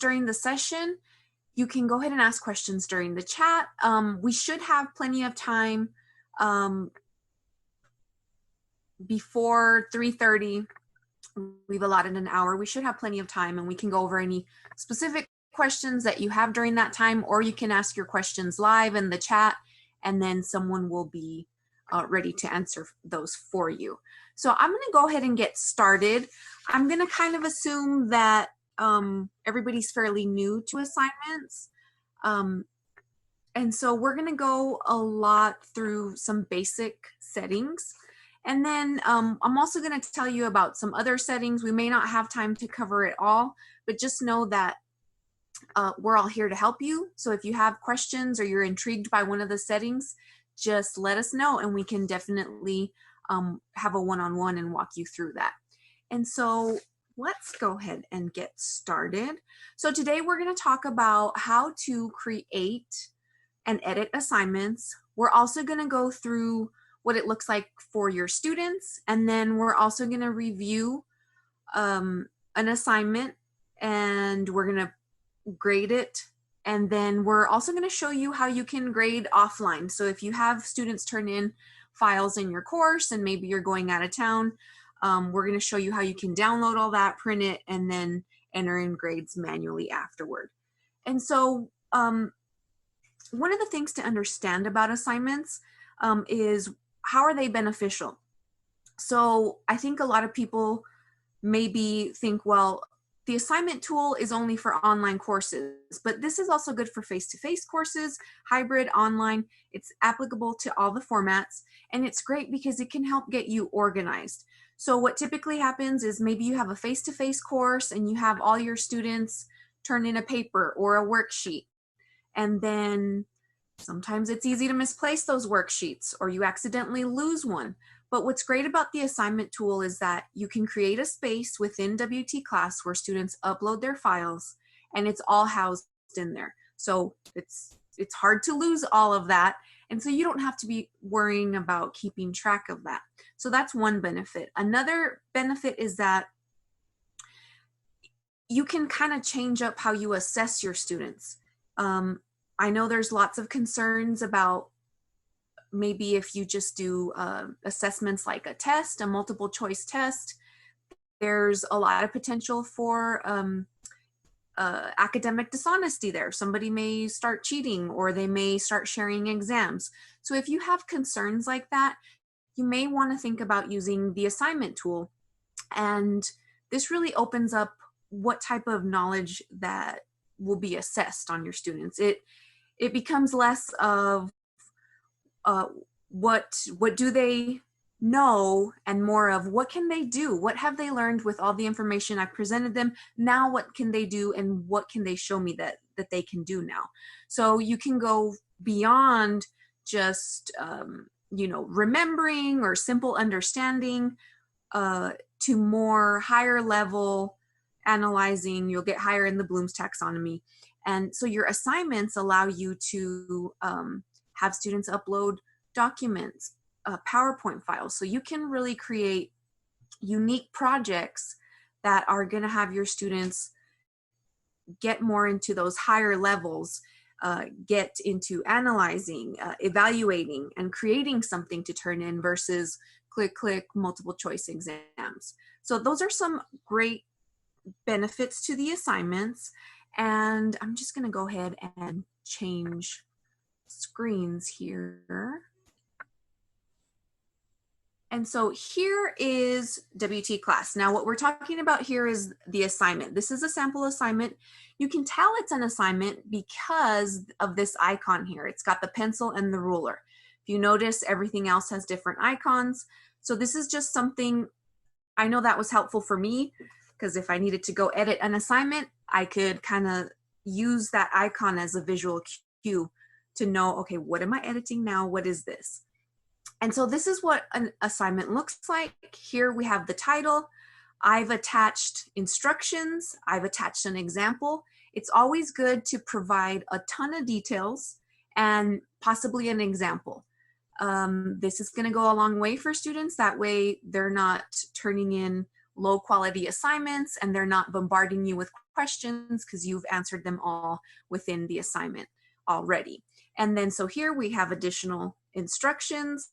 during the session, you can go ahead and ask questions during the chat. We should have plenty of time before 3:30. We've allotted an hour. We should have plenty of time, and we can go over any specific questions that you have during that time, or you can ask your questions live in the chat, and then someone will be ready to answer those for you. So I'm going to go ahead and get started. I'm going to kind of assume that everybody's fairly new to assignments. And so we're going to go a lot through some basic settings. And then I'm also going to tell you about some other settings. We may not have time to cover it all, but just know that we're all here to help you. So if you have questions or you're intrigued by one of the settings, just let us know and we can definitely have a one-on-one and walk you through that. And so let's go ahead and get started. So today we're going to talk about how to create and edit assignments. We're also going to go through what it looks like for your students, and then we're also going to review an assignment and we're going to grade it, and then we're also going to show you how you can grade offline. So if you have students turn in files in your course and maybe you're going out of town, we're going to show you how you can download all that, print it, and then enter in grades manually afterward. And so one of the things to understand about assignments is how are they beneficial? So I think a lot of people maybe think, well, the assignment tool is only for online courses, but this is also good for face-to-face courses, hybrid, online. It's applicable to all the formats, and it's great because it can help get you organized. So what typically happens is maybe you have a face-to-face course and you have all your students turn in a paper or a worksheet, and then sometimes it's easy to misplace those worksheets or you accidentally lose one. But what's great about the assignment tool is that you can create a space within WT class where students upload their files and it's all housed in there. So it's hard to lose all of that. And so you don't have to be worrying about keeping track of that. So that's one benefit. Another benefit is that you can kind of change up how you assess your students. I know there's lots of concerns about maybe if you just do assessments like a test, a multiple choice test, there's a lot of potential for academic dishonesty there. Somebody may start cheating or they may start sharing exams. So if you have concerns like that, you may want to think about using the assignment tool. And this really opens up what type of knowledge that will be assessed on your students. It becomes less of what do they know and more of what can they do? What have they learned with all the information I've presented them? Now what can they do and what can they show me that they can do now? So you can go beyond just remembering or simple understanding to more higher level analyzing. You'll get higher in the Bloom's taxonomy. And so your assignments allow you to have students upload documents, PowerPoint files. So you can really create unique projects that are going to have your students get more into those higher levels, get into analyzing, evaluating, and creating something to turn in versus click, multiple choice exams. So those are some great benefits to the assignments. And I'm just going to go ahead and change screens here. And so here is WT class. Now what we're talking about here is the assignment. This is a sample assignment. You can tell it's an assignment because of this icon here. It's got the pencil and the ruler. If you notice, everything else has different icons. So this is just something, I know that was helpful for me because if I needed to go edit an assignment, I could kind of use that icon as a visual cue to know, okay, what am I editing now? What is this? And so this is what an assignment looks like. Here we have the title. I've attached instructions. I've attached an example. It's always good to provide a ton of details and possibly an example. This is going to go a long way for students. That way they're not turning in low quality assignments and they're not bombarding you with questions because you've answered them all within the assignment already. And then so here we have additional instructions,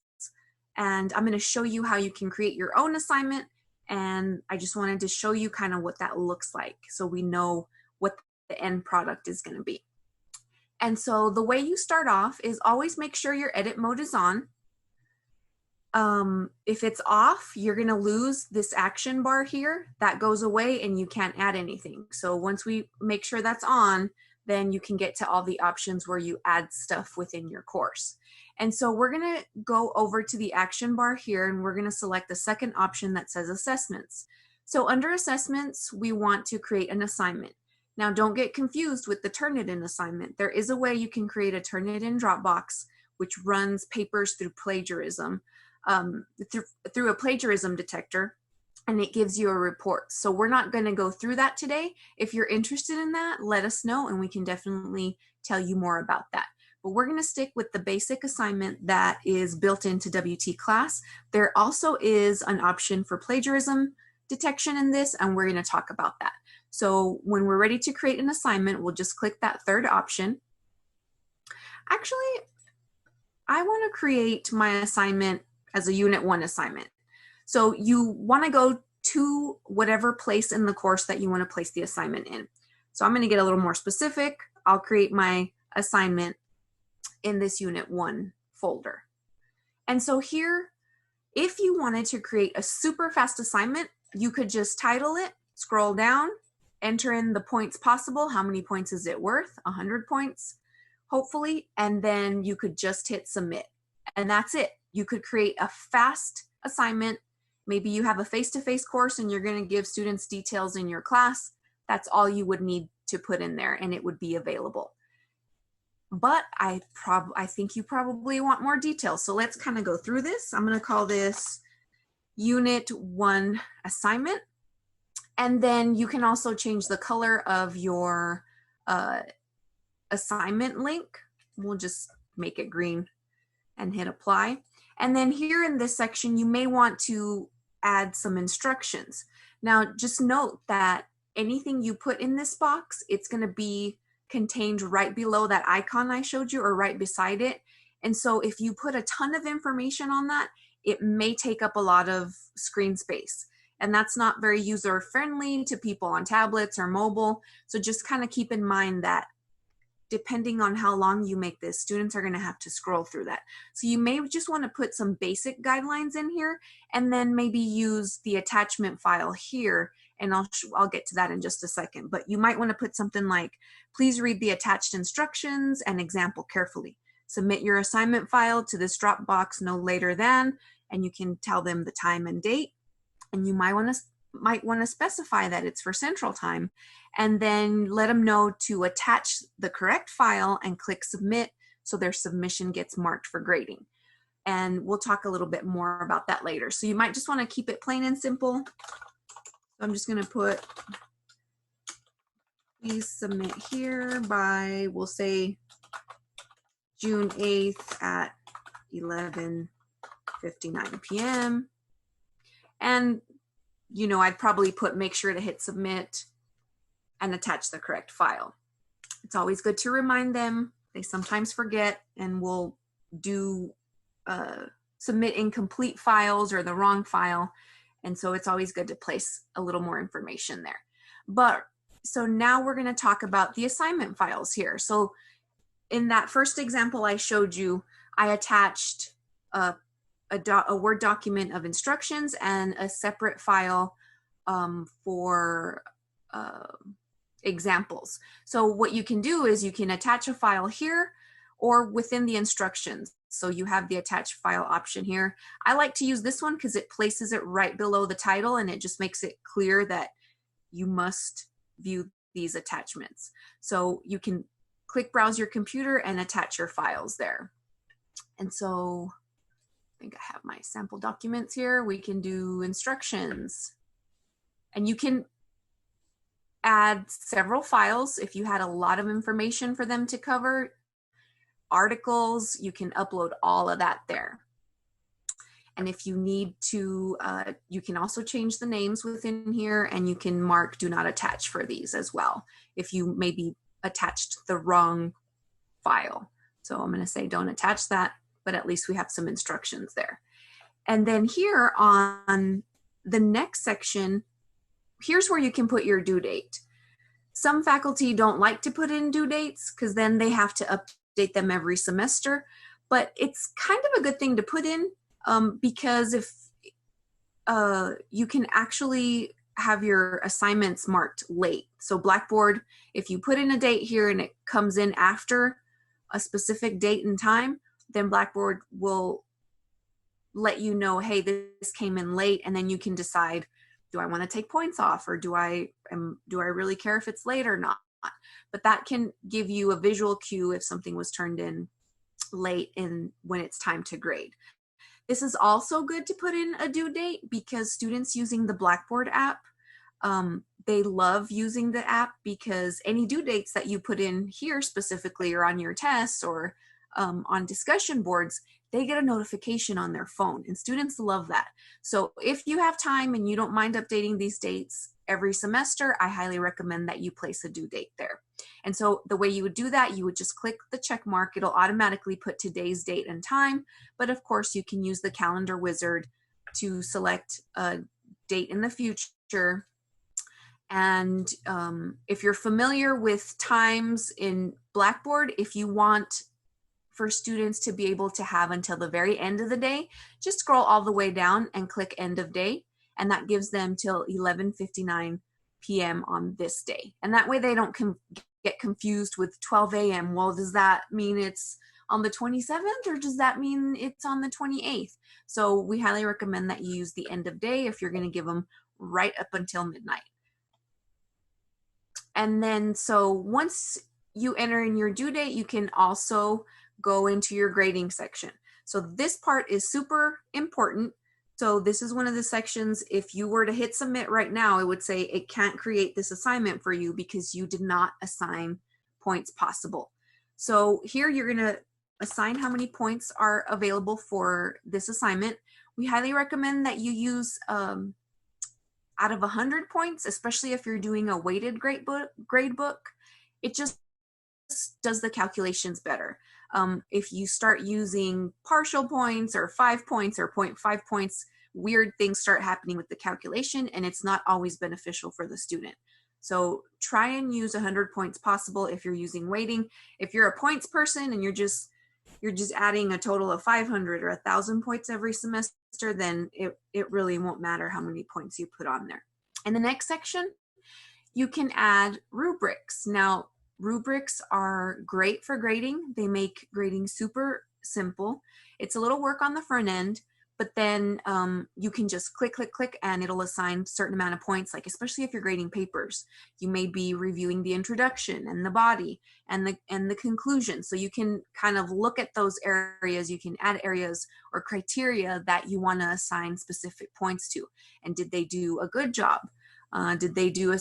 and I'm going to show you how you can create your own assignment. And I just wanted to show you kind of what that looks like so we know what the end product is going to be. And so the way you start off is always make sure your edit mode is on. If it's off, you're going to lose this action bar here. That goes away and you can't add anything. So once we make sure that's on, then you can get to all the options where you add stuff within your course. And so we're going to go over to the action bar here, and we're going to select the second option that says assessments. So under assessments, we want to create an assignment. Now don't get confused with the Turnitin assignment. There is a way you can create a Turnitin Dropbox, which runs papers through plagiarism, through a plagiarism detector, and it gives you a report. So we're not going to go through that today. If you're interested in that, let us know and we can definitely tell you more about that. But we're going to stick with the basic assignment that is built into WT Class. There also is an option for plagiarism detection in this, and we're going to talk about that. So when we're ready to create an assignment, we'll just click that third option. Actually, I want to create my assignment as a Unit 1 assignment. So you want to go to whatever place in the course that you want to place the assignment in. So I'm going to get a little more specific. I'll create my assignment in this Unit 1 folder. And so here, if you wanted to create a super fast assignment, you could just title it, scroll down, enter in the points possible. How many points is it worth? 100 points, hopefully. And then you could just hit submit. And that's it. You could create a fast assignment. Maybe you have a face-to-face course and you're going to give students details in your class. That's all you would need to put in there and it would be available. But I think you probably want more details. So let's kind of go through this. I'm going to call this Unit 1 assignment. And then you can also change the color of your assignment link. We'll just make it green and hit apply. And then here in this section, you may want to add some instructions. Now, just note that anything you put in this box, it's going to be contained right below that icon I showed you or right beside it. And so if you put a ton of information on that, it may take up a lot of screen space. And that's not very user friendly to people on tablets or mobile. So just kind of keep in mind that depending on how long you make this, students are going to have to scroll through that. So you may just want to put some basic guidelines in here and then maybe use the attachment file here. And I'll get to that in just a second. But you might want to put something like, please read the attached instructions and example carefully. Submit your assignment file to this Dropbox no later than, and you can tell them the time and date. And you might want to specify that it's for Central Time, and then let them know to attach the correct file and click submit so their submission gets marked for grading. And we'll talk a little bit more about that later. So you might just want to keep it plain and simple. So I'm just going to put, please submit here by, we'll say June 8th at 11:59 p.m. And, you know, I'd probably put, make sure to hit submit and attach the correct file. It's always good to remind them. They sometimes forget and will do submit incomplete files or the wrong file. And so it's always good to place a little more information there. But so now we're going to talk about the assignment files here. So in that first example I showed you, I attached a Word document of instructions and a separate file for examples. So what you can do is you can attach a file here or within the instructions. So you have the attach file option here. I like to use this one because it places it right below the title and it just makes it clear that you must view these attachments. So you can click browse your computer and attach your files there. And so I think I have my sample documents here. We can do instructions. And you can add several files if you had a lot of information for them to cover. Articles, you can upload all of that there. And if you need to, you can also change the names within here, and you can mark do not attach for these as well if you maybe attached the wrong file. So I'm going to say don't attach that, but at least we have some instructions there. And then here on the next section, here's where you can put your due date. Some faculty don't like to put in due dates because then they have to update them every semester, but it's kind of a good thing to put in because if you can actually have your assignments marked late. So Blackboard, if you put in a date here and it comes in after a specific date and time, then Blackboard will let you know, hey, this came in late, and then you can decide, do I want to take points off, or do I really care if it's late or not? But that can give you a visual cue if something was turned in late and when it's time to grade. This is also good to put in a due date because students using the Blackboard app, they love using the app because any due dates that you put in here specifically or on your tests or on discussion boards, they get a notification on their phone, and students love that. So if you have time and you don't mind updating these dates every semester, I highly recommend that you place a due date there. And so the way you would do that, you would just click the check mark. It'll automatically put today's date and time, but of course you can use the calendar wizard to select a date in the future. And if you're familiar with times in Blackboard, if you want for students to be able to have until the very end of the day, just scroll all the way down and click end of day, and that gives them till 11:59 p.m. on this day. And that way they don't get confused with 12 a.m. Well, does that mean it's on the 27th, or does that mean it's on the 28th? So we highly recommend that you use the end of day if you're going to give them right up until midnight. And then so once you enter in your due date, you can also go into your grading section. So this part is super important. So this is one of the sections, if you were to hit submit right now, it would say it can't create this assignment for you because you did not assign points possible. So here you're going to assign how many points are available for this assignment. We highly recommend that you use out of 100 points, especially if you're doing a weighted grade book, it just does the calculations better. If you start using partial points or 5 points or 0.5 points, weird things start happening with the calculation, and it's not always beneficial for the student. So try and use 100 points possible if you're using weighting. If you're a points person and you're just adding a total of 500 or 1,000 points every semester, then it really won't matter how many points you put on there. In the next section, you can add rubrics. Now, rubrics are great for grading. They make grading super simple. It's a little work on the front end, but then you can just click, and it'll assign a certain amount of points, like especially if you're grading papers. You may be reviewing the introduction and the body and the conclusion. So you can kind of look at those areas. You can add areas or criteria that you want to assign specific points to. And did they do a good job? Did they do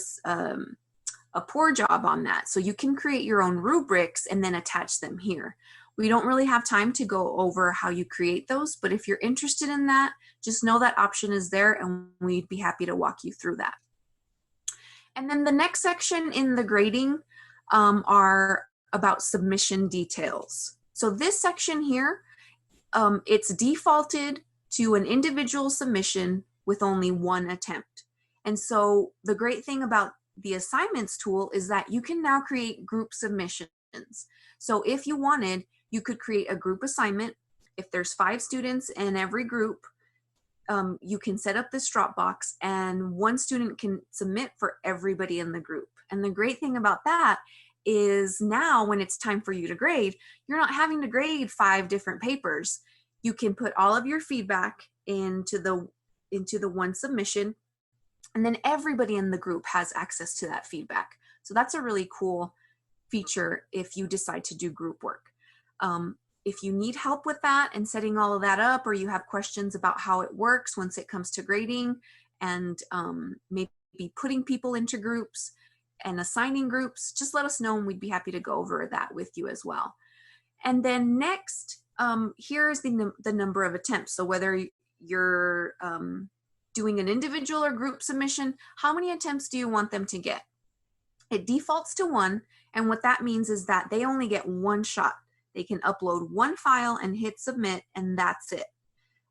a poor job on that? So you can create your own rubrics and then attach them here. We don't really have time to go over how you create those, but if you're interested in that, just know that option is there and we'd be happy to walk you through that. And then the next section in the grading are about submission details. So this section here, it's defaulted to an individual submission with only one attempt. And so the great thing about the assignments tool is that you can now create group submissions. So if you wanted, you could create a group assignment. If there's 5 students in every group, you can set up this Dropbox and one student can submit for everybody in the group. And the great thing about that is now when it's time for you to grade, you're not having to grade 5 different papers. You can put all of your feedback into the one submission, and then everybody in the group has access to that feedback. So that's a really cool feature if you decide to do group work. If you need help with that and setting all of that up, or you have questions about how it works once it comes to grading and maybe putting people into groups and assigning groups, just let us know and we'd be happy to go over that with you as well. And then next, here's the number of attempts. So whether you're doing an individual or group submission, how many attempts do you want them to get? It defaults to 1, and what that means is that they only get 1 shot. They can upload 1 file and hit submit, and that's it.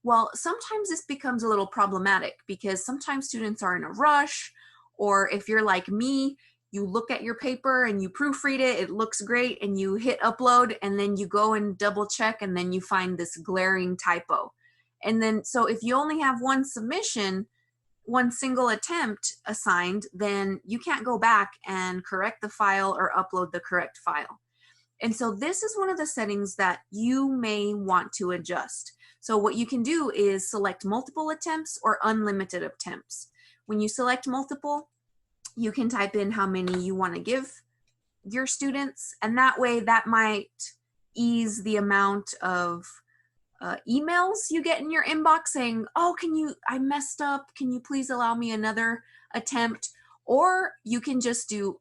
Well, sometimes this becomes a little problematic because sometimes students are in a rush, or if you're like me, you look at your paper and you proofread it, it looks great, and you hit upload, and then you go and double check, and then you find this glaring typo. And then, so if you only have 1 submission, 1 single attempt assigned, then you can't go back and correct the file or upload the correct file. And so this is one of the settings that you may want to adjust. So what you can do is select multiple attempts or unlimited attempts. When you select multiple, you can type in how many you want to give your students, and that way that might ease the amount of emails you get in your inbox saying, oh, I messed up, can you please allow me another attempt? Or you can just do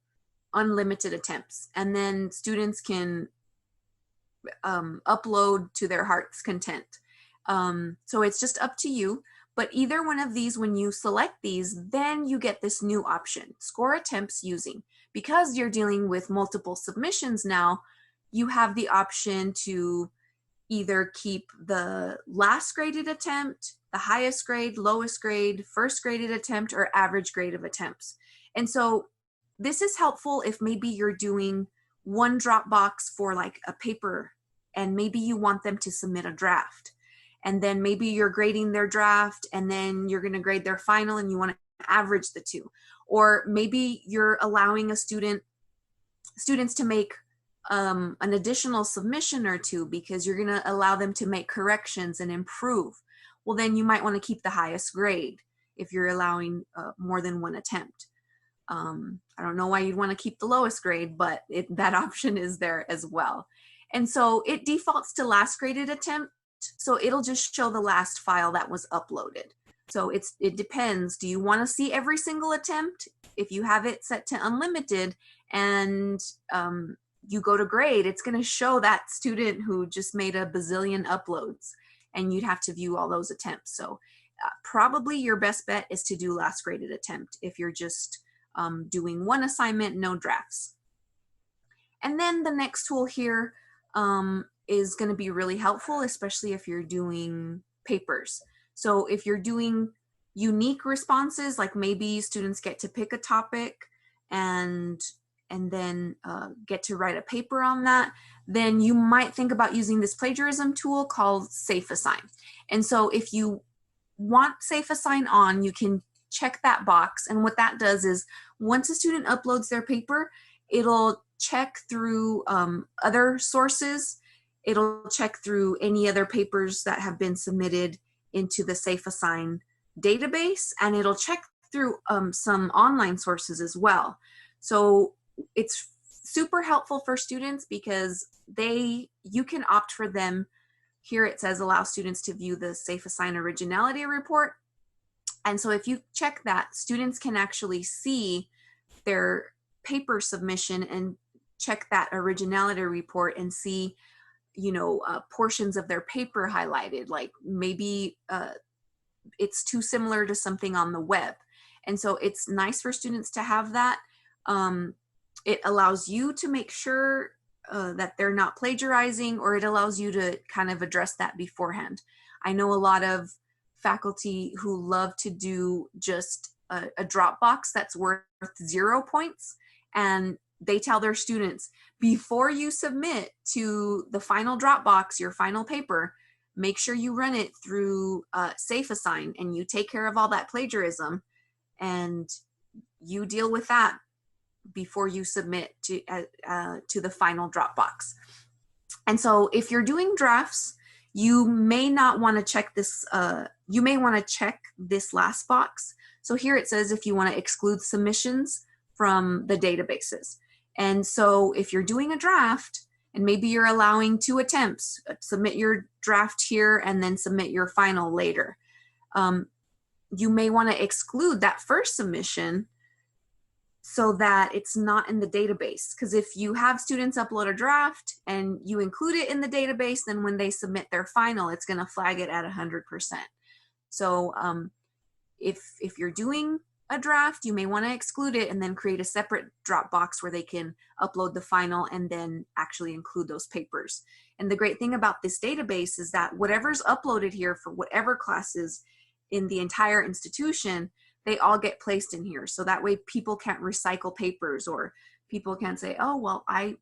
unlimited attempts, and then students can upload to their heart's content. So it's just up to you, but either one of these, when you select these, then you get this new option, score attempts using. Because you're dealing with multiple submissions now, you have the option to either keep the last graded attempt, the highest grade, lowest grade, first graded attempt, or average grade of attempts. And so this is helpful if maybe you're doing one Dropbox for like a paper, and maybe you want them to submit a draft. And then maybe you're grading their draft, and then you're going to grade their final, and you want to average the two. Or maybe you're allowing students to make an additional submission or 2 because you're going to allow them to make corrections and improve. Well, then you might want to keep the highest grade if you're allowing more than 1 attempt. I don't know why you'd want to keep the lowest grade, but that option is there as well. And so it defaults to last graded attempt. So it'll just show the last file that was uploaded. So it depends. Do you want to see every single attempt? If you have it set to unlimited and you go to grade, it's going to show that student who just made a bazillion uploads, and you'd have to view all those attempts. So probably your best bet is to do last graded attempt if you're just doing 1 assignment, no drafts. And then the next tool here is going to be really helpful, especially if you're doing papers. So if you're doing unique responses, like maybe students get to pick a topic and then get to write a paper on that, then you might think about using this plagiarism tool called Safe Assign. And so if you want Safe Assign on, you can check that box. And what that does is once a student uploads their paper, it'll check through other sources. It'll check through any other papers that have been submitted into the Safe Assign database, and it'll check through some online sources as well. So it's super helpful for students because you can opt for them. Here it says allow students to view the Safe Assign originality report. And so if you check that, students can actually see their paper submission and check that originality report and see, portions of their paper highlighted, like maybe it's too similar to something on the web. And so it's nice for students to have that. It allows you to make sure that they're not plagiarizing, or it allows you to kind of address that beforehand. I know a lot of faculty who love to do just a Dropbox that's worth 0 points, and they tell their students, before you submit to the final Dropbox, your final paper, make sure you run it through Safe Assign, and you take care of all that plagiarism, and you deal with that before you submit to the final Dropbox. And so if you're doing drafts, you may not want to check this, you may want to check this last box. So here it says if you want to exclude submissions from the databases. And so if you're doing a draft and maybe you're allowing 2 attempts, submit your draft here and then submit your final later. You may want to exclude that first submission so that it's not in the database. Because if you have students upload a draft and you include it in the database, then when they submit their final, it's going to flag it at 100%. So if you're doing a draft, you may want to exclude it and then create a separate Dropbox where they can upload the final and then actually include those papers. And the great thing about this database is that whatever's uploaded here for whatever classes in the entire institution, they all get placed in here. So that way people can't recycle papers, or people can't say, oh, well, I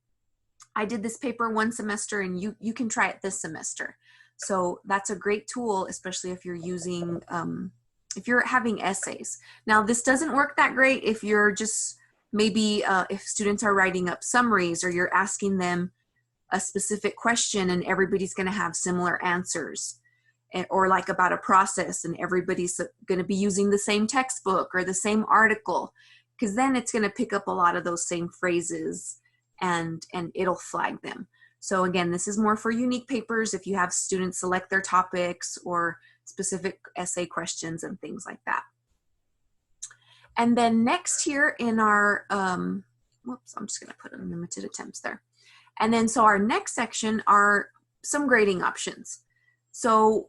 did this paper one semester and you can try it this semester. So that's a great tool, especially if you're using, if you're having essays. Now, this doesn't work that great if you're just maybe if students are writing up summaries, or you're asking them a specific question and everybody's going to have similar answers, or like about a process and everybody's going to be using the same textbook or the same article, because then it's going to pick up a lot of those same phrases and it'll flag them. So again, this is more for unique papers if you have students select their topics or specific essay questions and things like that. And then next here in our, whoops, I'm just going to put unlimited attempts there. And then so our next section are some grading options. So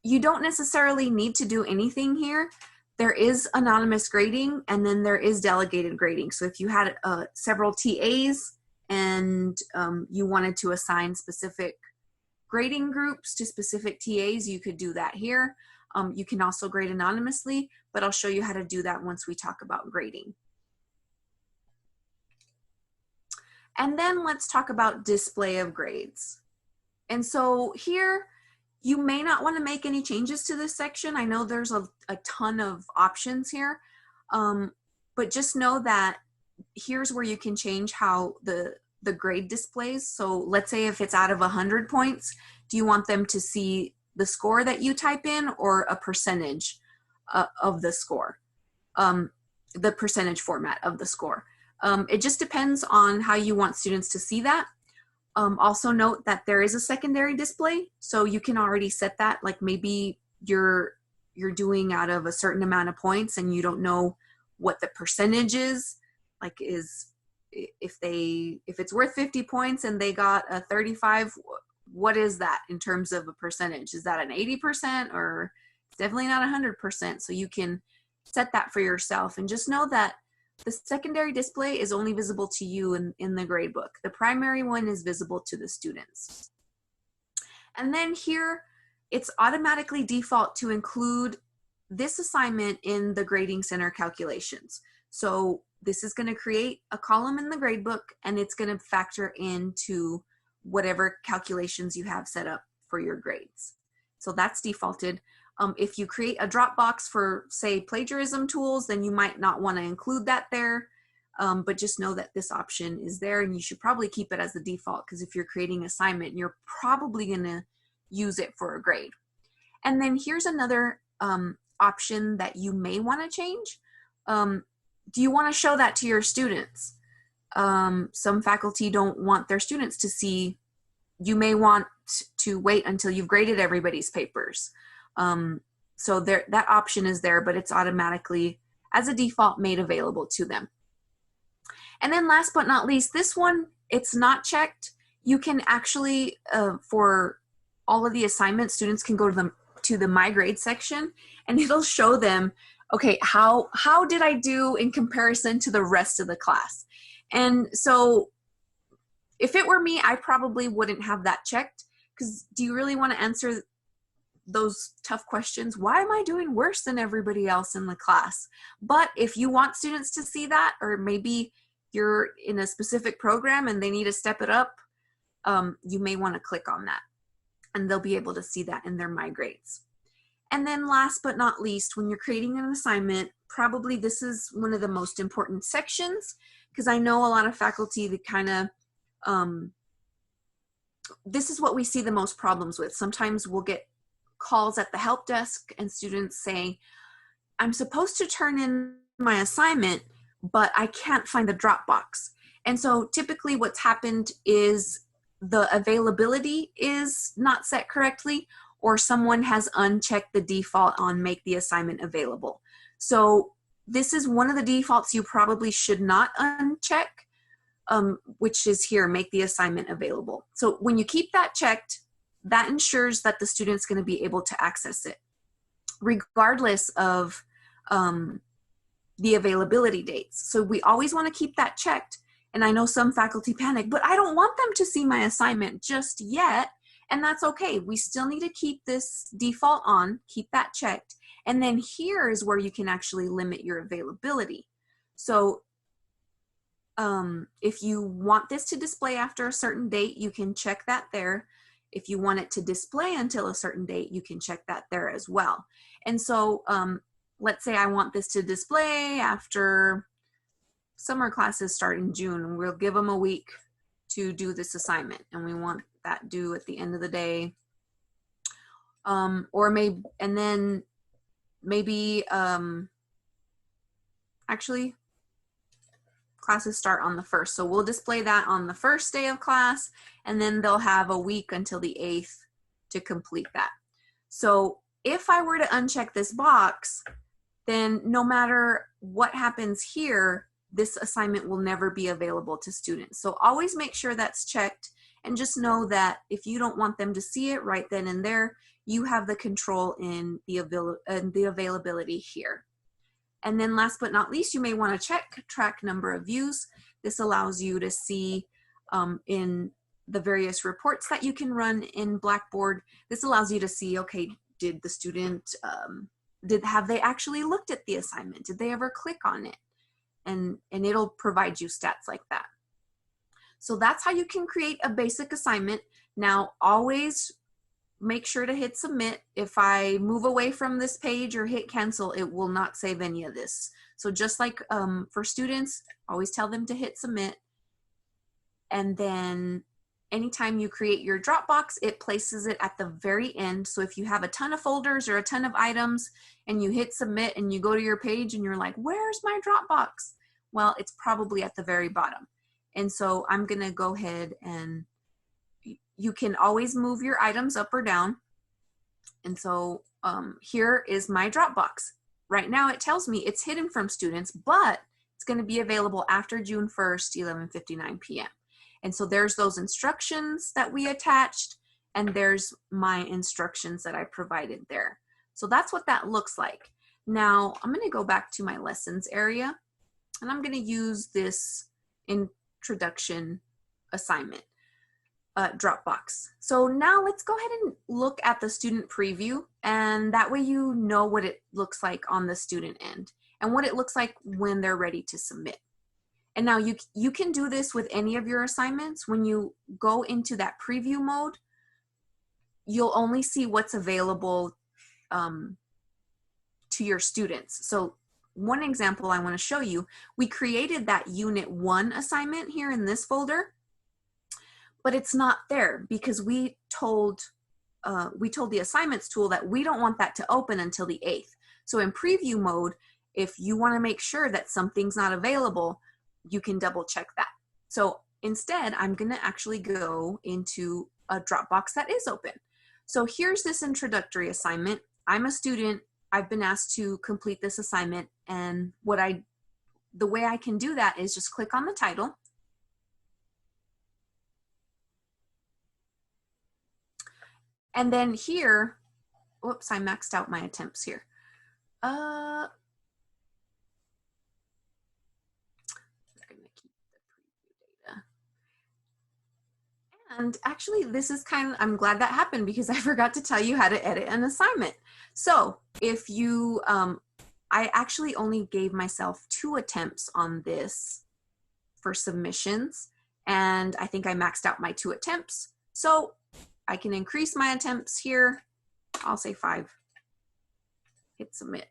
you don't necessarily need to do anything here. There is anonymous grading, and then there is delegated grading. So if you had several TAs and you wanted to assign specific grading groups to specific TAs, you could do that here. You can also grade anonymously, but I'll show you how to do that once we talk about grading. And then let's talk about display of grades. And so here, you may not want to make any changes to this section. I know there's a ton of options here, but just know that here's where you can change how the grade displays. So let's say if it's out of 100 points, do you want them to see the score that you type in, or a percentage of the score, the percentage format of the score? It just depends on how you want students to see that. Also note that there is a secondary display, so you can already set that. Like maybe you're doing out of a certain amount of points and you don't know what the percentage is, like if it's worth 50 points and they got a 35, what is that in terms of a percentage? Is that an 80%, or it's definitely not 100%? So you can set that for yourself, and just know that the secondary display is only visible to you in the gradebook. The primary one is visible to the students. And then here, it's automatically default to include this assignment in the Grading Center calculations. So this is going to create a column in the gradebook, and it's going to factor into whatever calculations you have set up for your grades. So that's defaulted. If you create a Dropbox for, say, plagiarism tools, then you might not want to include that there, but just know that this option is there, and you should probably keep it as the default, because if you're creating an assignment, you're probably going to use it for a grade. And then here's another option that you may want to change. Do you want to show that to your students? Some faculty don't want their students to see. You may want to wait until you've graded everybody's papers. So that option is there, but it's automatically, as a default, made available to them. And then last but not least, this one, it's not checked. You can actually, for all of the assignments, students can go to the My Grade section, and it'll show them, okay, how did I do in comparison to the rest of the class? And so if it were me, I probably wouldn't have that checked, because do you really want to answer those tough questions? Why am I doing worse than everybody else in the class? But if you want students to see that, or maybe you're in a specific program and they need to step it up, you may want to click on that, and they'll be able to see that in their My Grades. And then last but not least, when you're creating an assignment, probably this is one of the most important sections, because I know a lot of faculty that kind of, this is what we see the most problems with. Sometimes we'll get calls at the help desk and students say, I'm supposed to turn in my assignment, but I can't find the Dropbox. And so typically what's happened is the availability is not set correctly, or someone has unchecked the default on make the assignment available. So this is one of the defaults you probably should not uncheck, which is here, make the assignment available. So when you keep that checked, that ensures that the student's going to be able to access it. regardless of the availability dates. So we always want to keep that checked. And I know some faculty panic, but I don't want them to see my assignment just yet. And that's okay. We still need to keep this default on, keep that checked. And then here is where you can actually limit your availability. So if you want this to display after a certain date, you can check that there. If you want it to display until a certain date, you can check that there as well. And so let's say I want this to display after summer classes start in June. We'll give them a week to do this assignment, and we want that due at the end of the day. Or maybe, and then maybe, actually, classes start on the 1st. So we'll display that on the 1st day of class, and then they'll have a week until the 8th to complete that. So if I were to uncheck this box, then no matter what happens here, this assignment will never be available to students. So always make sure that's checked, and just know that if you don't want them to see it right then and there, you have the control in the availability here. And then last but not least, you may want to track number of views. This allows you to see in the various reports that you can run in Blackboard. This allows you to see, okay, did the student, have they actually looked at the assignment? Did they ever click on it? And it'll provide you stats like that. So that's how you can create a basic assignment. Now, always make sure to hit submit. If I move away from this page or hit cancel, it will not save any of this. So just like for students, always tell them to hit submit. And then anytime you create your Dropbox, it places it at the very end. So if you have a ton of folders or a ton of items and you hit submit and you go to your page and you're like, where's my Dropbox? Well, it's probably at the very bottom. And so I'm gonna go ahead, and you can always move your items up or down. And so here is my Dropbox. Right now it tells me it's hidden from students, but it's gonna be available after June 1st, 11:59 p.m. And so there's those instructions that we attached, and there's my instructions that I provided there. So that's what that looks like. Now I'm gonna go back to my lessons area, and I'm gonna use this introduction assignment. Dropbox. So now let's go ahead and look at the student preview, and that way you know what it looks like on the student end and what it looks like when they're ready to submit. And now you can do this with any of your assignments. When you go into that preview mode, you'll only see what's available to your students. So one example I want to show you, we created that Unit 1 assignment here in this folder, but it's not there because we told the assignments tool that we don't want that to open until the 8th. So in preview mode, if you want to make sure that something's not available, you can double check that. So instead, I'm going to actually go into a Dropbox that is open. So here's this introductory assignment. I'm a student. I've been asked to complete this assignment, and the way I can do that is just click on the title. And then here, whoops, I maxed out my attempts here. We're gonna keep the preview data. And actually, this is I'm glad that happened because I forgot to tell you how to edit an assignment. So if you, I actually only gave myself 2 attempts on this for submissions, and I think I maxed out my 2 attempts. So I can increase my attempts here. I'll say 5. Hit submit.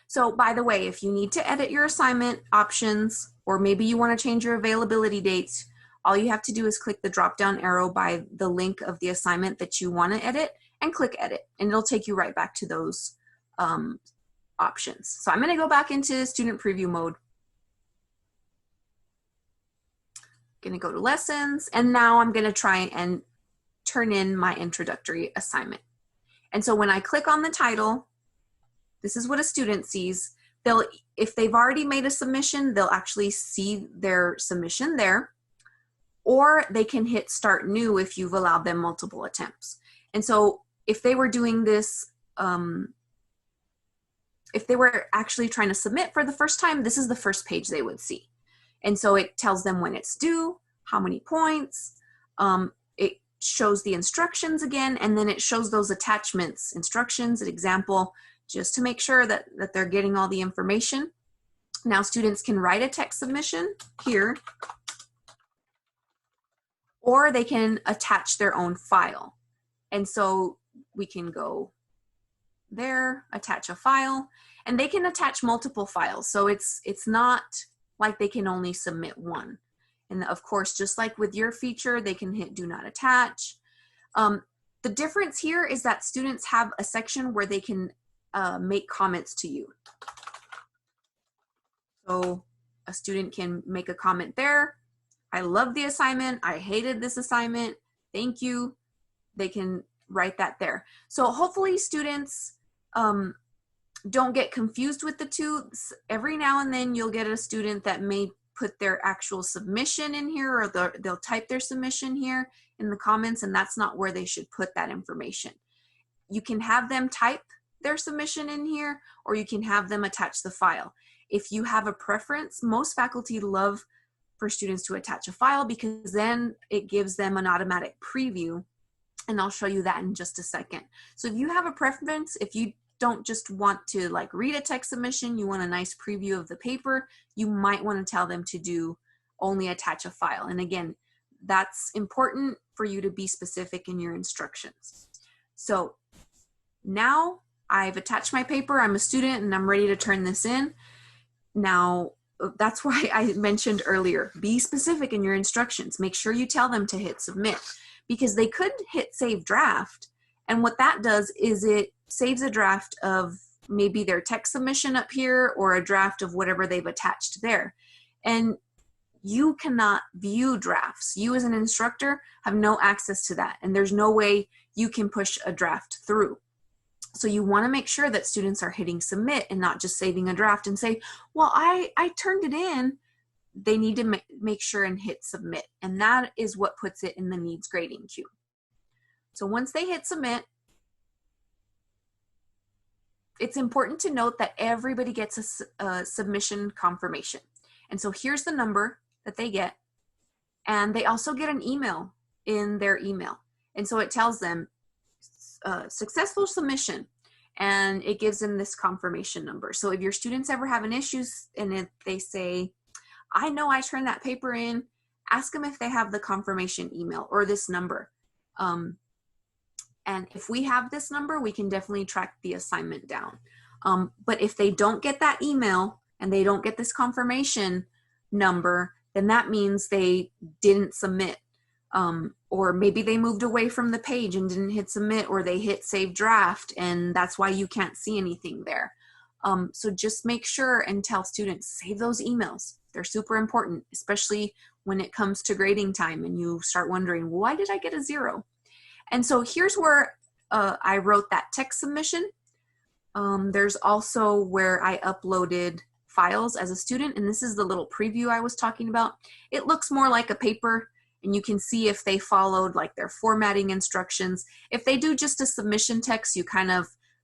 So by the way, if you need to edit your assignment options, or maybe you want to change your availability dates, all you have to do is click the drop down arrow by the link of the assignment that you want to edit and click edit, and it'll take you right back to those options. So I'm going to go back into student preview mode. Going to go to lessons, and now I'm going to try and turn in my introductory assignment. And so when I click on the title, this is what a student sees. If they've already made a submission, they'll actually see their submission there, or they can hit start new if you've allowed them multiple attempts. And so if they were doing this if they were actually trying to submit for the first time, this is the first page they would see. And so it tells them when it's due, how many points, it shows the instructions again, and then it shows those attachments, instructions, an example, just to make sure that they're getting all the information. Now students can write a text submission here, or they can attach their own file. And so we can go there, attach a file, and they can attach multiple files. So it's not like they can only submit one. And of course, just like with your feature, they can hit do not attach. The difference here is that students have a section where they can make comments to you. So a student can make a comment there. I love the assignment. I hated this assignment. Thank you. They can write that there. So hopefully students don't get confused with the two. Every now and then you'll get a student that may put their actual submission in here, or they'll type their submission here in the comments, and that's not where they should put that information. You can have them type their submission in here, or you can have them attach the file. If you have a preference, most faculty love for students to attach a file because then it gives them an automatic preview, and I'll show you that in just a second. So if you have a preference, if you don't just want to like read a text submission, you want a nice preview of the paper, you might want to tell them to do only attach a file. And again, that's important for you to be specific in your instructions. So now I've attached my paper, I'm a student, and I'm ready to turn this in. Now, that's why I mentioned earlier, be specific in your instructions. Make sure you tell them to hit submit, because they could hit save draft. And what that does is it saves a draft of maybe their text submission up here, or a draft of whatever they've attached there. And you cannot view drafts. You as an instructor have no access to that. And there's no way you can push a draft through. So you want to make sure that students are hitting submit and not just saving a draft and say, well, I turned it in. They need to make sure and hit submit. And that is what puts it in the needs grading queue. So once they hit submit, it's important to note that everybody gets a submission confirmation. And so here's the number that they get. And they also get an email in their email. And so it tells them successful submission, and it gives them this confirmation number. So if your students ever have an issues and if they say, I know I turned that paper in, ask them if they have the confirmation email or this number. And if we have this number, we can definitely track the assignment down. But if they don't get that email and they don't get this confirmation number, then that means they didn't submit. Or maybe they moved away from the page and didn't hit submit, or they hit save draft, and that's why you can't see anything there. So just make sure and tell students, save those emails. They're super important, especially when it comes to grading time and you start wondering, why did I get a 0? And so here's where I wrote that text submission. There's also where I uploaded files as a student, and this is the little preview I was talking about. It looks more like a paper, and you can see if they followed like their formatting instructions. If they do just a submission text,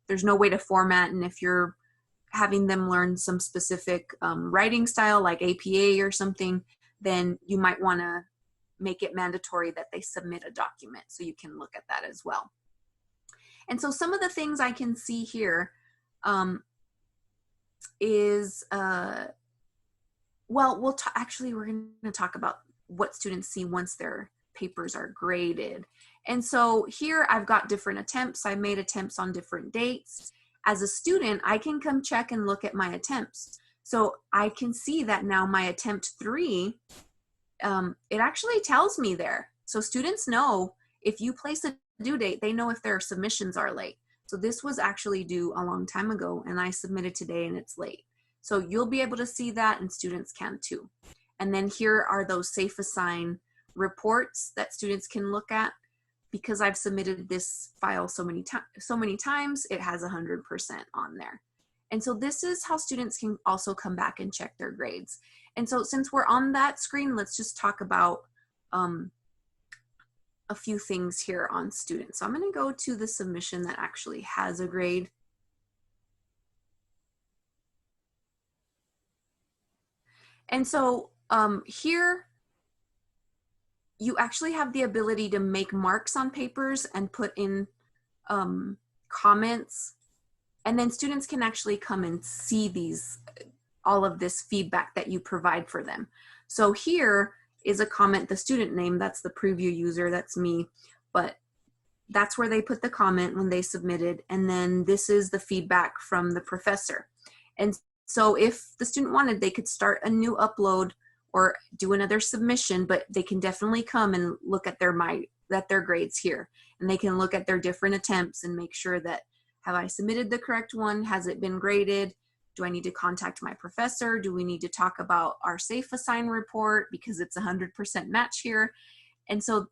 there's no way to format, and if you're having them learn some specific writing style like APA or something, then you might want to make it mandatory that they submit a document, so you can look at that as well. And so some of the things I can see here is, well, actually we're going to talk about what students see once their papers are graded. And so here I've got different attempts. I made attempts on different dates. As a student, I can come check and look at my attempts. So I can see that now my attempt 3, it actually tells me there. So students know if you place a due date, they know if their submissions are late. So this was actually due a long time ago and I submitted today and it's late. So you'll be able to see that, and students can too. And then here are those Safe Assign reports that students can look at. Because I've submitted this file so many times, it has 100% on there. And so this is how students can also come back and check their grades. And so since we're on that screen, let's just talk about a few things here on students. So I'm going to go to the submission that actually has a grade. And so here, you actually have the ability to make marks on papers and put in comments. And then students can actually come and see these, all of this feedback that you provide for them. So here is a comment, the student name, that's the preview user, that's me, but that's where they put the comment when they submitted. And then this is the feedback from the professor. And so if the student wanted, they could start a new upload or do another submission, but they can definitely come and look at their grades here. And they can look at their different attempts and make sure that, have I submitted the correct one? Has it been graded? Do I need to contact my professor? Do we need to talk about our Safe Assign report because it's 100% match here? And so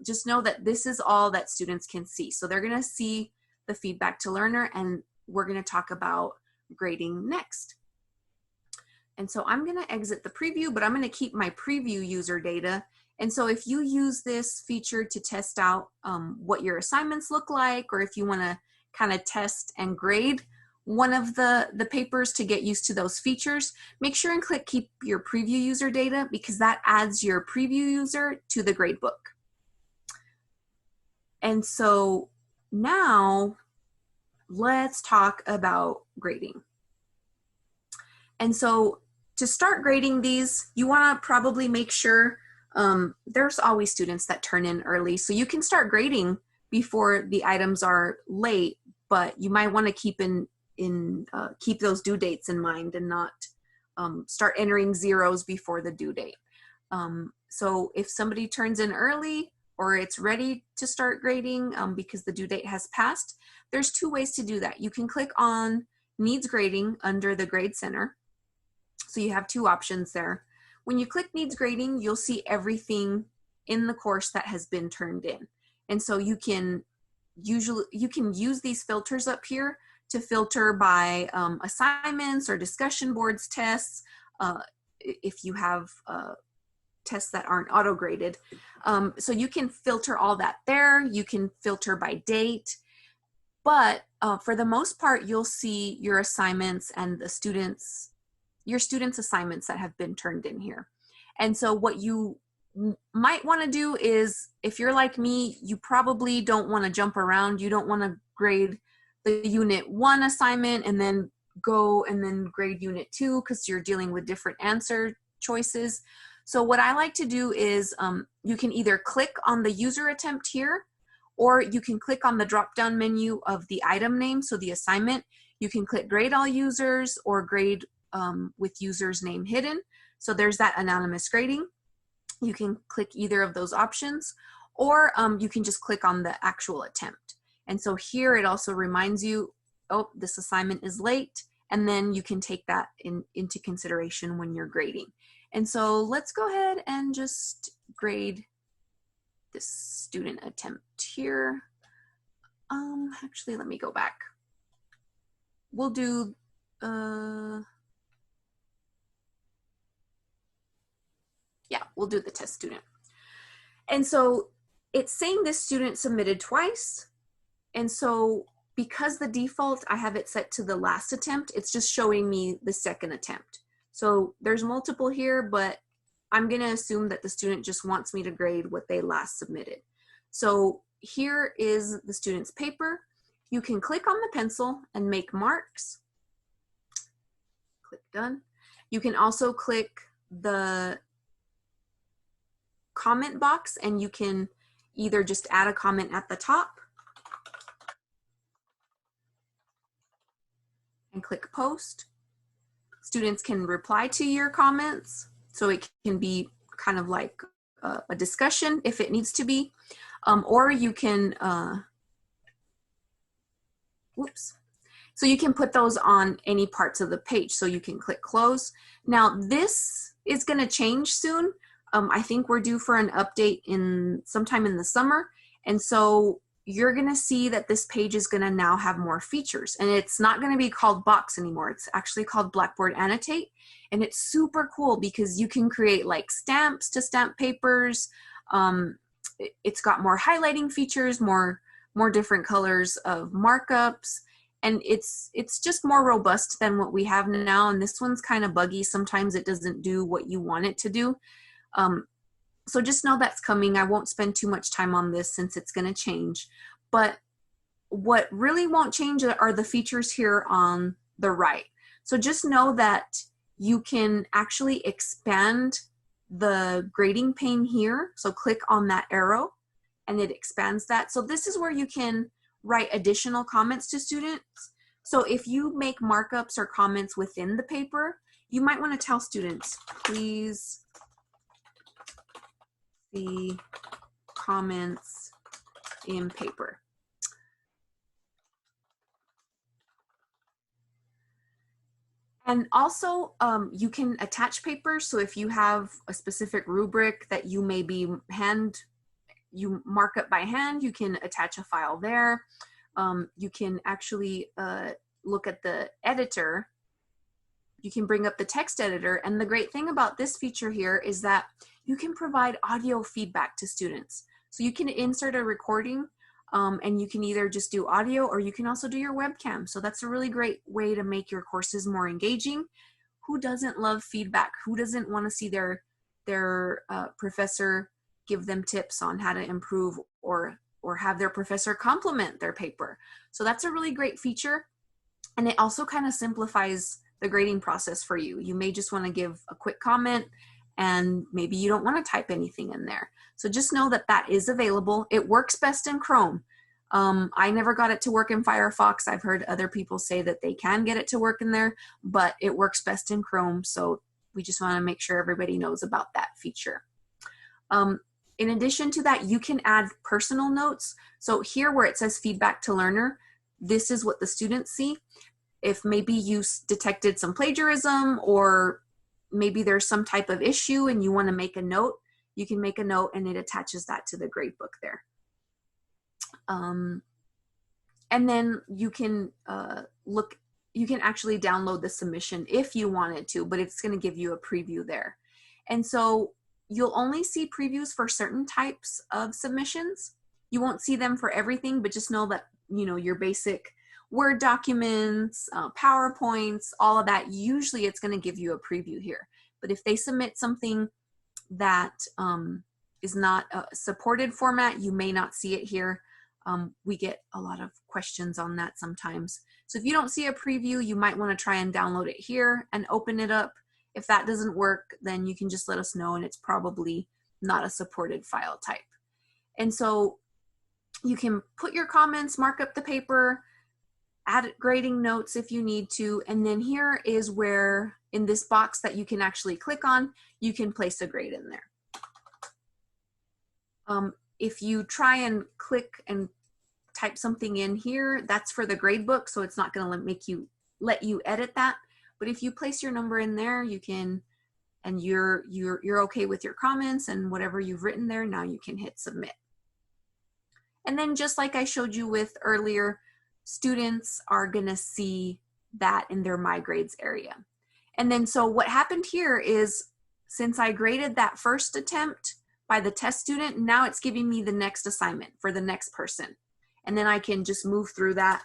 just know that this is all that students can see. So they're gonna see the feedback to learner, and we're gonna talk about grading next. And so I'm gonna exit the preview, but I'm gonna keep my preview user data. And so if you use this feature to test out what your assignments look like, or if you wanna kind of test and grade one of the papers to get used to those features, make sure and click keep your preview user data, because that adds your preview user to the gradebook. And so now let's talk about grading. And so to start grading these, you want to probably make sure there's always students that turn in early, so you can start grading before the items are late, but you might want to keep those due dates in mind and not start entering zeros before the due date. So if somebody turns in early or it's ready to start grading because the due date has passed, there's two ways to do that. You can click on Needs Grading under the Grade Center. So you have two options there. When you click Needs Grading, you'll see everything in the course that has been turned in. And so you can use these filters up here to filter by assignments or discussion boards, tests, if you have tests that aren't auto-graded. So you can filter all that there. You can filter by date. But for the most part, you'll see your assignments and your students' assignments that have been turned in here. And so what you might want to do is, if you're like me, you probably don't want to jump around. You don't want to grade the unit 1 assignment and then go and then grade unit 2 because you're dealing with different answer choices. So what I like to do is you can either click on the user attempt here, or you can click on the drop-down menu of the item name, so the assignment. You can click grade all users or grade with users name hidden. So there's that anonymous grading. You can click either of those options, or you can just click on the actual attempt. And so here it also reminds you, oh, this assignment is late, and then you can take that into consideration when you're grading. And so let's go ahead and just grade this student attempt here. Actually, let me go back. We'll do, yeah, we'll do the test student. And so it's saying this student submitted twice. And so because the default, I have it set to the last attempt, it's just showing me the second attempt. So there's multiple here, but I'm gonna assume that the student just wants me to grade what they last submitted. So here is the student's paper. You can click on the pencil and make marks. Click done. You can also click the comment box, and you can either just add a comment at the top and click post. Students can reply to your comments, so it can be kind of like a discussion if it needs to be, or you can, so you can put those on any parts of the page, so you can click close. Now this is going to change soon. I think we're due for an update sometime in the summer, and so you're going to see that this page is going to now have more features, and it's not going to be called Box anymore. It's actually called Blackboard Annotate, and it's super cool because you can create like stamps to stamp papers. It's got more highlighting features, more different colors of markups, and it's just more robust than what we have now. And this one's kind of buggy. Sometimes it doesn't do what you want it to do. So just know that's coming. I won't spend too much time on this since it's going to change. But what really won't change are the features here on the right. So just know that you can actually expand the grading pane here. So click on that arrow and it expands that. So this is where you can write additional comments to students. So if you make markups or comments within the paper, you might want to tell students, please see comments in paper. And also, you can attach papers. So if you have a specific rubric that you maybe you mark up by hand, you can attach a file there. You can actually look at the editor. You can bring up the text editor. And the great thing about this feature here is that you can provide audio feedback to students. So you can insert a recording and you can either just do audio or you can also do your webcam. So that's a really great way to make your courses more engaging. Who doesn't love feedback? Who doesn't want to see their professor give them tips on how to improve or have their professor compliment their paper? So that's a really great feature. And it also kind of simplifies the grading process for you. You may just want to give a quick comment and maybe you don't want to type anything in there. So just know that that is available. It works best in Chrome. I never got it to work in Firefox. I've heard other people say that they can get it to work in there, but it works best in Chrome. So we just want to make sure everybody knows about that feature. In addition to that, you can add personal notes. So here where it says feedback to learner, this is what the students see. If maybe you detected some plagiarism or maybe there's some type of issue and you want to make a note, you can make a note and it attaches that to the grade book there. And then you can you can actually download the submission if you wanted to, but it's going to give you a preview there. And so you'll only see previews for certain types of submissions. You won't see them for everything, but just know that, you know, your basic Word documents, PowerPoints, all of that, usually it's going to give you a preview here. But if they submit something that is not a supported format, you may not see it here. We get a lot of questions on that sometimes. So if you don't see a preview, you might want to try and download it here and open it up. If that doesn't work, then you can just let us know and it's probably not a supported file type. And so you can put your comments, mark up the paper, add grading notes if you need to, and then here is where in this box that you can actually click on, you can place a grade in there. If you try and click and type something in here, that's for the grade book, so it's not going to let you edit that. But if you place your number in there, you can, and you're okay with your comments and whatever you've written there, now you can hit submit. And then just like I showed you with earlier, students are going to see that in their My Grades area. And then so what happened here is, since I graded that first attempt by the test student, now it's giving me the next assignment for the next person. And then I can just move through that.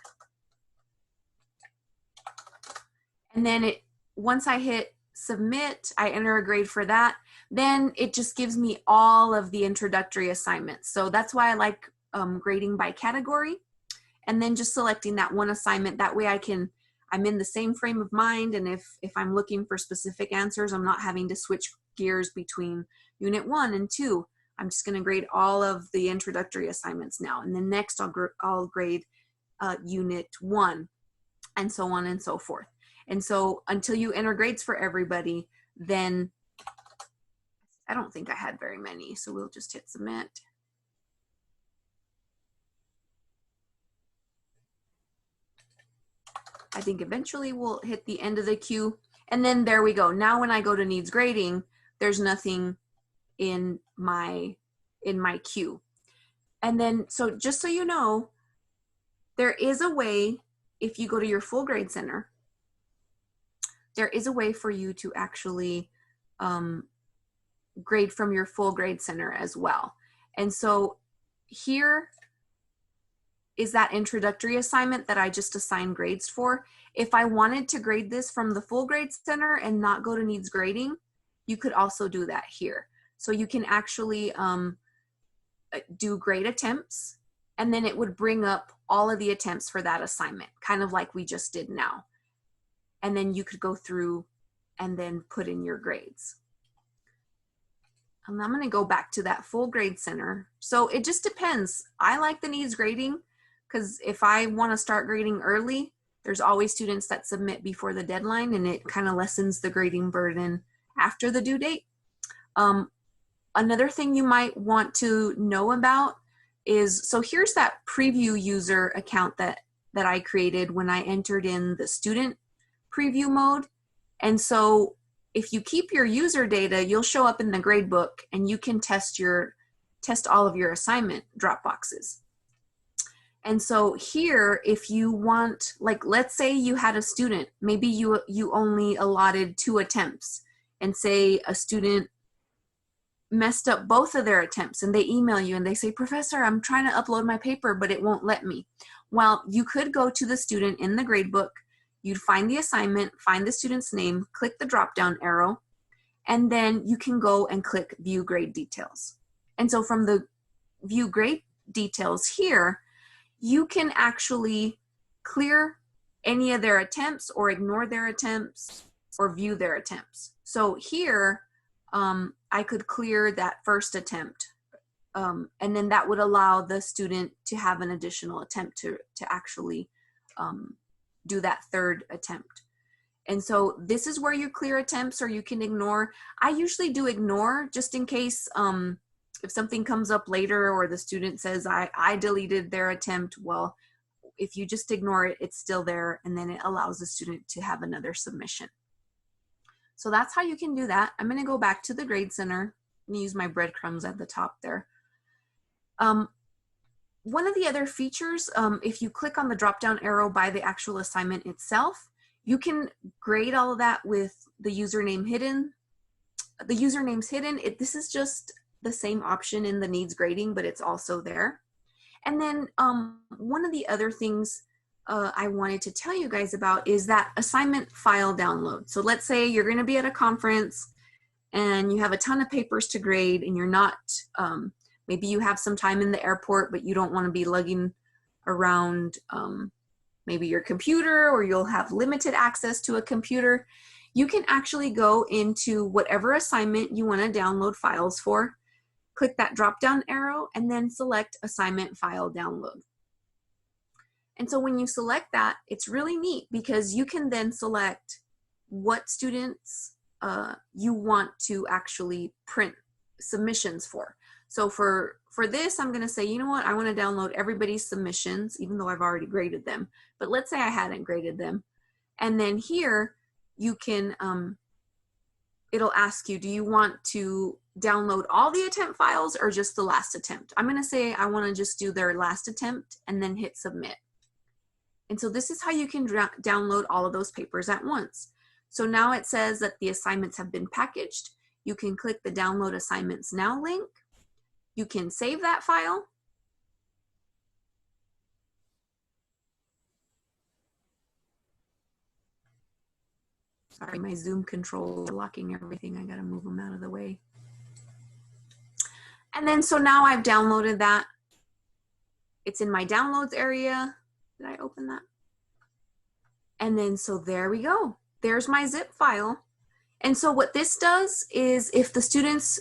And then once I hit submit, I enter a grade for that. Then it just gives me all of the introductory assignments. So that's why I like grading by category. And then just selecting that one assignment. That way I'm in the same frame of mind. And if I'm looking for specific answers, I'm not having to switch gears between unit 1 and 2. I'm just going to grade all of the introductory assignments now. And then next I'll grade unit 1 and so on and so forth. And so until you enter grades for everybody, then I don't think I had very many. So we'll just hit submit. I think eventually we'll hit the end of the queue. And then there we go. Now when I go to needs grading, there's nothing in my queue. And then, so just so you know, there is a way, if you go to your full grade center, there is a way for you to actually grade from your full grade center as well. And so here, is that introductory assignment that I just assigned grades for. If I wanted to grade this from the full grade center and not go to needs grading, you could also do that here. So you can actually do grade attempts, and then it would bring up all of the attempts for that assignment, kind of like we just did now. And then you could go through and then put in your grades. And I'm gonna go back to that full grade center. So it just depends. I like the needs grading because if I wanna start grading early, there's always students that submit before the deadline, and it kind of lessens the grading burden after the due date. Another thing you might want to know about is, so here's that preview user account that I created when I entered in the student preview mode. And so if you keep your user data, you'll show up in the gradebook and you can test all of your assignment drop boxes. And so here, if you want, like, let's say you had a student, maybe you only allotted 2 attempts, and say a student messed up both of their attempts and they email you and they say, Professor, I'm trying to upload my paper, but it won't let me. Well, you could go to the student in the gradebook, you'd find the assignment, find the student's name, click the drop-down arrow, and then you can go and click View Grade Details. And so from the View Grade Details here, you can actually clear any of their attempts or ignore their attempts or view their attempts. So here, I could clear that first attempt, and then that would allow the student to have an additional attempt to actually do that third attempt. And so this is where you clear attempts, or you can ignore. I usually do ignore just in case if something comes up later or the student says, I deleted their attempt. Well, if you just ignore it, it's still there, and then it allows the student to have another submission. So that's how you can do that. I'm going to go back to the Grade Center and use my breadcrumbs at the top there. One of the other features, if you click on the drop-down arrow by the actual assignment itself, you can grade all of that with the username hidden. The username's hidden. This is just the same option in the needs grading, but it's also there. And then one of the other things I wanted to tell you guys about is that assignment file download. So let's say you're going to be at a conference and you have a ton of papers to grade, and you're not, maybe you have some time in the airport, but you don't want to be lugging around maybe your computer, or you'll have limited access to a computer. You can actually go into whatever assignment you want to download files for, click that drop-down arrow, and then select Assignment File Download. And so when you select that, it's really neat because you can then select what students you want to actually print submissions for. So for this, I'm going to say, you know what, I want to download everybody's submissions, even though I've already graded them. But let's say I hadn't graded them. And then here, you can, it'll ask you, do you want to download all the attempt files or just the last attempt? I'm going to say I want to just do their last attempt and then hit submit. And so this is how you can download all of those papers at once. So now it says that the assignments have been packaged. You can click the Download Assignments Now link. You can save that file. Sorry, my Zoom controls are locking everything. I gotta move them out of the way. And then so now I've downloaded that. It's in my downloads area. Did I open that? And then so there we go. There's my zip file. And so what this does is if the students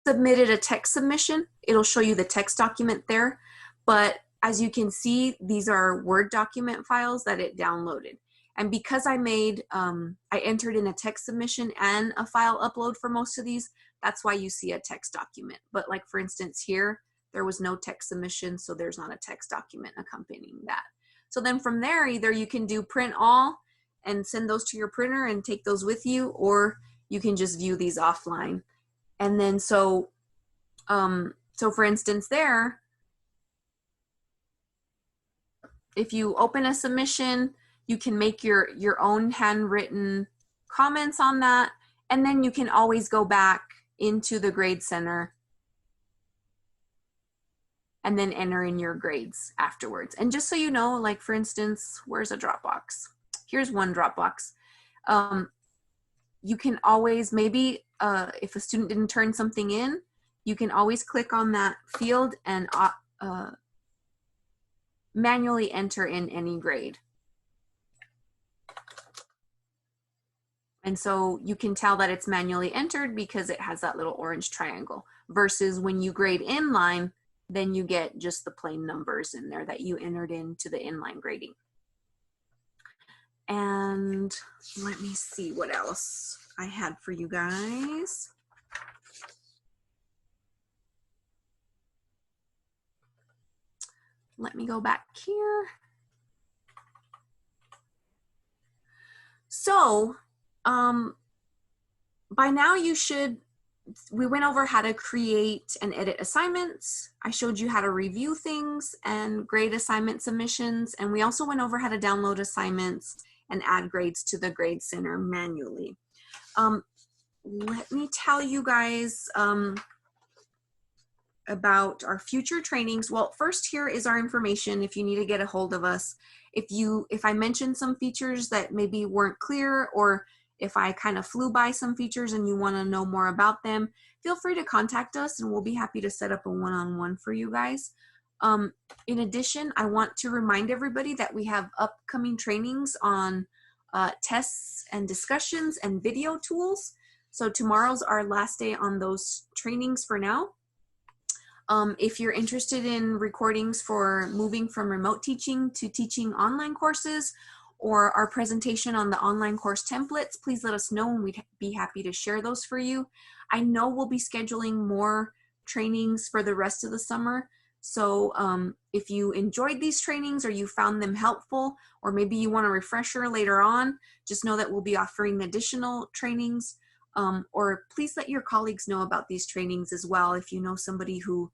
submitted a text submission, it'll show you the text document there. But as you can see, these are Word document files that it downloaded. And because I made, I entered in a text submission and a file upload for most of these, that's why you see a text document. But like for instance here, there was no text submission, so there's not a text document accompanying that. So then from there, either you can do print all and send those to your printer and take those with you, or you can just view these offline. And then so for instance there, if you open a submission, you can make your own handwritten comments on that, and then you can always go back into the Grade Center and then enter in your grades afterwards. And just so you know, like for instance, where's a Dropbox? Here's one Dropbox. You can always, maybe if a student didn't turn something in, you can always click on that field and manually enter in any grade. And so you can tell that it's manually entered because it has that little orange triangle, versus when you grade inline, then you get just the plain numbers in there that you entered into the inline grading. And let me see what else I had for you guys. Let me go back here. So, by now we went over how to create and edit assignments. I showed you how to review things and grade assignment submissions. And we also went over how to download assignments and add grades to the Grade Center manually. Let me tell you guys about our future trainings. Well, first, here is our information if you need to get a hold of us. If I mentioned some features that maybe weren't clear, or if I kind of flew by some features and you want to know more about them, feel free to contact us and we'll be happy to set up a one-on-one for you guys. In addition, I want to remind everybody that we have upcoming trainings on tests and discussions and video tools. So tomorrow's our last day on those trainings for now. If you're interested in recordings for moving from remote teaching to teaching online courses, or our presentation on the online course templates, please let us know and we'd be happy to share those for you. I know we'll be scheduling more trainings for the rest of the summer. So if you enjoyed these trainings or you found them helpful, or maybe you want a refresher later on, just know that we'll be offering additional trainings. Or please let your colleagues know about these trainings as well if you know somebody who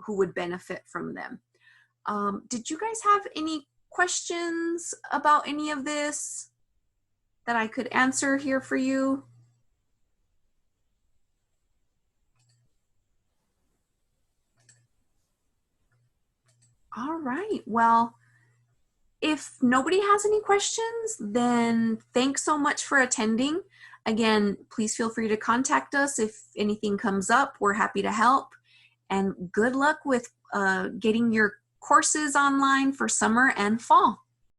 would benefit from them. Did you guys have any questions about any of this that I could answer here for you? All right, well, if nobody has any questions, then thanks so much for attending. Again, please feel free to contact us if anything comes up. We're happy to help. And good luck with getting your courses online for summer and fall.